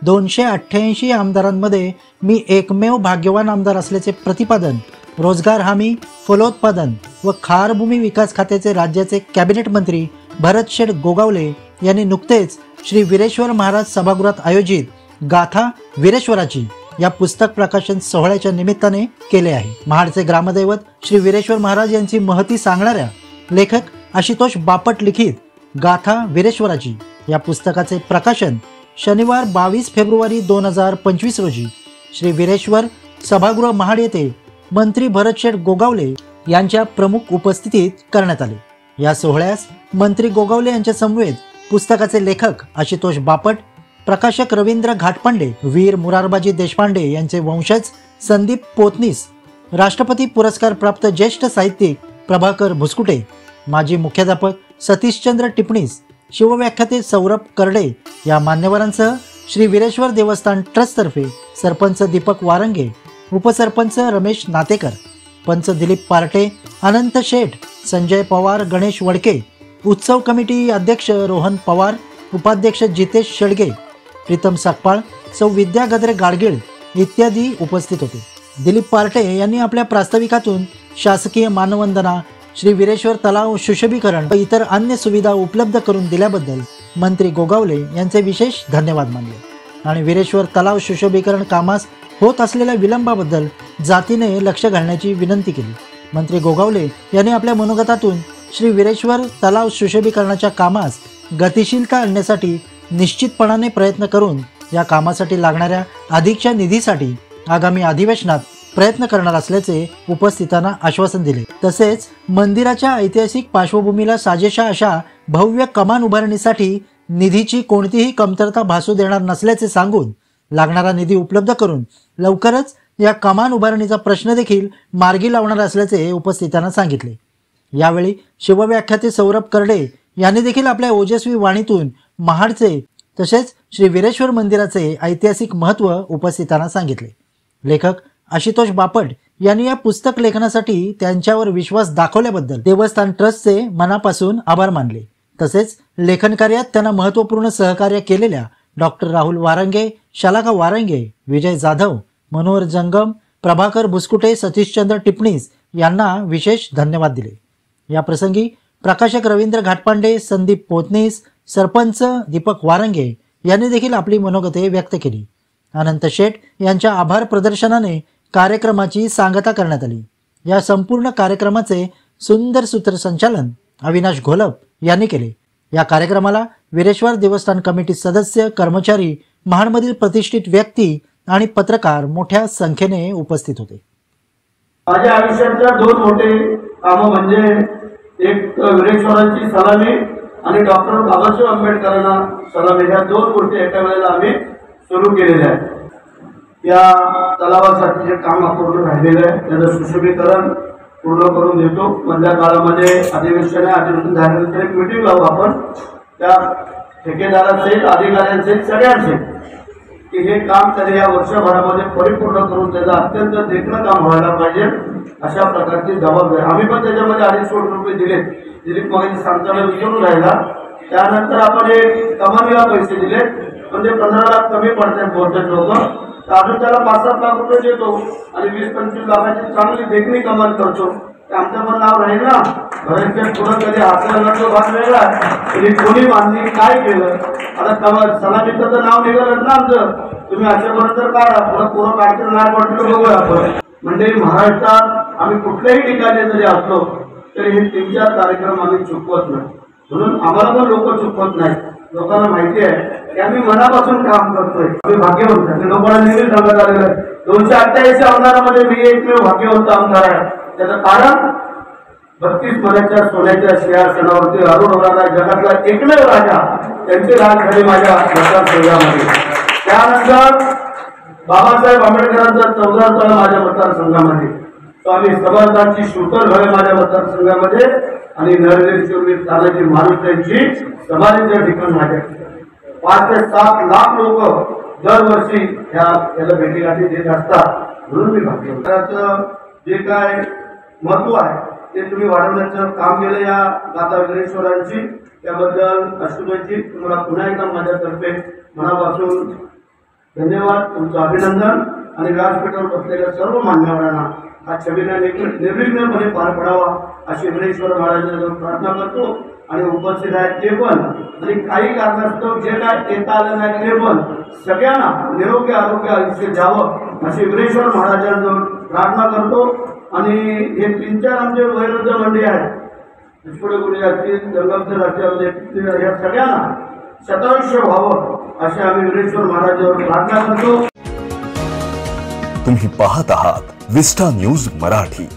288 आमदारांमध्ये मी एकमेव भाग्यवान आमदार असल्याचे प्रतिपादन रोजगार हमी, फलोत्पादन व खारभूमी विकास खात्याचे राज्याचे कॅबिनेट मंत्री भरतशेठ गोगावले यांनी नुकतेच श्री वीरेश्वर महाराज सभागृहात आयोजित गाथा वीरेश्वराची या पुस्तक प्रकाशन सोहळ्याच्या निमित्ताने केले आहे। महाडचे ग्रामदैवत श्री वीरेश्वर महाराज यांची महती सांगणाऱ्या लेखक आशुतोष बापट लिखित गाथा वीरेश्वराची या पुस्तकाचे प्रकाशन शनिवार 22 फेब्रुवारी 2025 रोजी श्री वीरेश्वर सभागृह महाड येथे मंत्री भरतशेठ गोगावले यांच्या प्रमुख उपस्थितीत करण्यात आले। या सोहळ्यास मंत्री गोगावले यांच्या समवेत पुस्तकाचे लेखक आशुतोष बापट, प्रकाशक रवींद्र घाटपांडे, वीर मुरारबाजी देशपांडे यांचे वंशज संदीप पोतनीस, राष्ट्रपती पुरस्कार प्राप्त ज्येष्ठ साहित्यिक प्रभाकर भुसकुटे, माजी मुख्याध्यापक सतीशचंद्र टिपणीस, शिवव्याख्याते सौरभ करडे या मान्यवरांसह श्री वीरेश्वर देवस्थान ट्रस्टतर्फे सरपंच दीपक वारंगे, उपसरपंच रमेश नातेकर, पंच दिलीप पार्टे, अनंत शेठ, संजय पवार, गणेश वडके, उत्सव कमिटी अध्यक्ष रोहन पवार, उपाध्यक्ष जितेश शेळगे, प्रीतम सकपाळ, सौ विद्या गद्रे गाडगीळ इत्यादी उपस्थित होते। दिलीप पार्टे यांनी आपल्या प्रास्ताविकातून शासकीय मानवंदना, श्री वीरेश्वर तलाव सुशोभीकरण व इतर अन्य सुविधा उपलब्ध करून दिल्याबद्दल मंत्री गोगावले यांचे विशेष धन्यवाद मानले आणि वीरेश्वर तलाव सुशोभीकरण कामास होत असलेल्या विलंबाबद्दल जातीने लक्ष घालण्याची विनंती केली। मंत्री गोगावले यांनी आपल्या मनोगतातून श्री वीरेश्वर तलाव सुशोभीकरणाच्या कामास गतिशीलता आणण्यासाठी निश्चितपणाने प्रयत्न करून या कामासाठी लागणाऱ्या अधिकच्या निधीसाठी आगामी अधिवेशनात प्रयत्न करणार असल्याचे उपस्थितांना आश्वासन दिले। तसेच मंदिराच्या ऐतिहासिक पार्श्वभूमीला साजेशा अशा भव्य कमान उभारणीसाठी निधीची कोणतीही कमतरता भासू देणार नसल्याचे सांगून लागणारा निधी उपलब्ध करून लवकरच या कमान उभारणीचा प्रश्न देखील मार्गी लावणार असल्याचे उपस्थितांना सांगितले। यावेळी शिवव्याख्याते सौरभ करडे यांनी देखील आपल्या ओजस्वी वाणीतून महाडचे तसेच श्री वीरेश्वर मंदिराचे ऐतिहासिक महत्त्व उपस्थितांना सांगितले। लेखक आशुतोष बापट यांनी या पुस्तक लेखनासाठी त्यांच्यावर विश्वास दाखवल्याबद्दल देवस्थान ट्रस्टचे मनापासून आभार मानले। तसेच लेखन कार्यात त्यांना महत्त्वपूर्ण सहकार्य केलेल्या डॉक्टर राहुल वारंगे, शालाका वारंगे, विजय जाधव, मनोहर जंगम, प्रभाकर भुसकुटे, सतीशचंद्र टिपणीस यांना विशेष धन्यवाद दिले। या प्रसंगी प्रकाशक रवींद्र घाटपांडे, संदीप पोतनीस, सरपंच दीपक वारंगे यांनी देखील आपली मनोगते व्यक्त केली। अनंत शेठ यांच्या आभार प्रदर्शनाने कार्यक्रमाची सांगता करण्यात आली। या संपूर्ण कार्यक्रमाचे सुंदर सूत्रसंचालन अविनाश घोलप यांनी केले। या कार्यक्रमाला वीरेश्वर देवस्थान कमिटी सदस्य, कर्मचारी, महाडमधील प्रतिष्ठित व्यक्ती आणि पत्रकार मोठ्या संख्येने उपस्थित होते। माझ्या आयुष्यातल्या दोन मोठे कामं म्हणजे एक वीरेश्वरांची सलामी आणि डॉक्टर बाबासाहेब आंबेडकरांना सलामी, ह्या दोन गोष्टी एका वेळेला आम्ही सुरू केलेल्या आहेत। या तलावासाठी जे काम अपूर्ण राहिलेलं आहे त्याचं सुशोभीकरण पूर्ण करून देतो। मधल्या काळामध्ये अधिवेशन झाल्यानंतर एक मीटिंग लावू आपण त्या ठेकेदारांसहित, अधिकाऱ्यांसहित, सगळ्यांचे की हे काम त्याने या वर्षभरामध्ये परिपूर्ण करून त्याचं अत्यंत देखणं काम व्हायला पाहिजे अशा प्रकारची जबाबदारी आम्ही पण त्याच्यामध्ये 250 कोटी रुपये दिले। दिलीप मगाशी सांगताना विचारून राहिला, त्यानंतर आपण एक कमानीला पैसे दिले म्हणजे 15 लाख कमी पडतात बहुतेक लोक, अजून त्याला 5-7 लाख रुपये देतो आणि 20-25 लाखाची चांगली देखणी कमाल करतो। आमचं पण नाव राहील ना, घराच्या पुढं कधी हातला तो भाग वेगळा तरी कोणी बांधली काय केलं, आता कमाल सलामीचं तर नाव निघालं ना आमचं, तुम्ही अशापर्यंत काढा, पुढं पुढं काढतील नाही पडलं बघूया आपण। म्हणजे महाराष्ट्रात आम्ही कुठल्याही ठिकाणी जरी असलो तरी हे 3-4 कार्यक्रम आम्ही चुकवत नाही, म्हणून आम्हाला पण लोक चुकवत नाही। लोकांना माहिती आहे की आम्ही मनापासून काम करतोय, आम्ही भाग्यवंत आहे। लोकांना नेहमी सांगत आलेलं आहे 288 आमदारामध्ये मी एकमेव भाग्यवंत आमदार आहे। त्याचं कारण 32 मनाच्या सोन्याच्या सिंहासनावरती अरुणराजा जगातला एकमेव राजा, त्यांची राज झाली माझ्या मतदारसंघामध्ये। त्यानंतर बाबासाहेब आंबेडकरांचा 14 तळ माझ्या मतदारसंघामध्ये, स्वामी समर्थांची शूटर घरे माझ्या मतदारसंघामध्ये आणि नरदेव तानाजी महाराज यांची समाधीच्या ठिकाण माझ्या 5 ते 7 लाख लोक दरवर्षी याला भेटीगाठी देत असतात, म्हणून मी भाग्यवंत। जे काय महत्व आहे ते तुम्ही वाढवण्याचं काम केलं या गाथा वीरेश्वरांची, त्याबद्दल आशुतोषजी तुम्हाला पुन्हा एकदा माझ्यातर्फे मनापासून धन्यवाद, तुमचं अभिनंदन आणि व्यासपीठावर बसलेल्या सर्व मान्यवरांना हा छबिना निर्विघ्नपणे पार पडावा अशी विघ्नेश्वर महाराजांजवळ प्रार्थना करतो. आणि उपस्थित आहेत ते पण आणि काही कारणास्तव जे काय येता आलं नाही ते पण सगळ्यांना निरोगी आरोग्य आयुष्य द्यावं अशी विघ्नेश्वर महाराजांजवळ प्रार्थना करतो. आणि हे 3-4 आमचे वयोवृद्ध मंडळी आहेत, पुढे असतील, जंगमसर असतील, या सगळ्यांना शतायुष्य व्हावं अशी आम्ही विघ्नेश्वर महाराजांवर प्रार्थना करतो. तुम्ही पाहत आहात विस्टा न्यूज मराठी.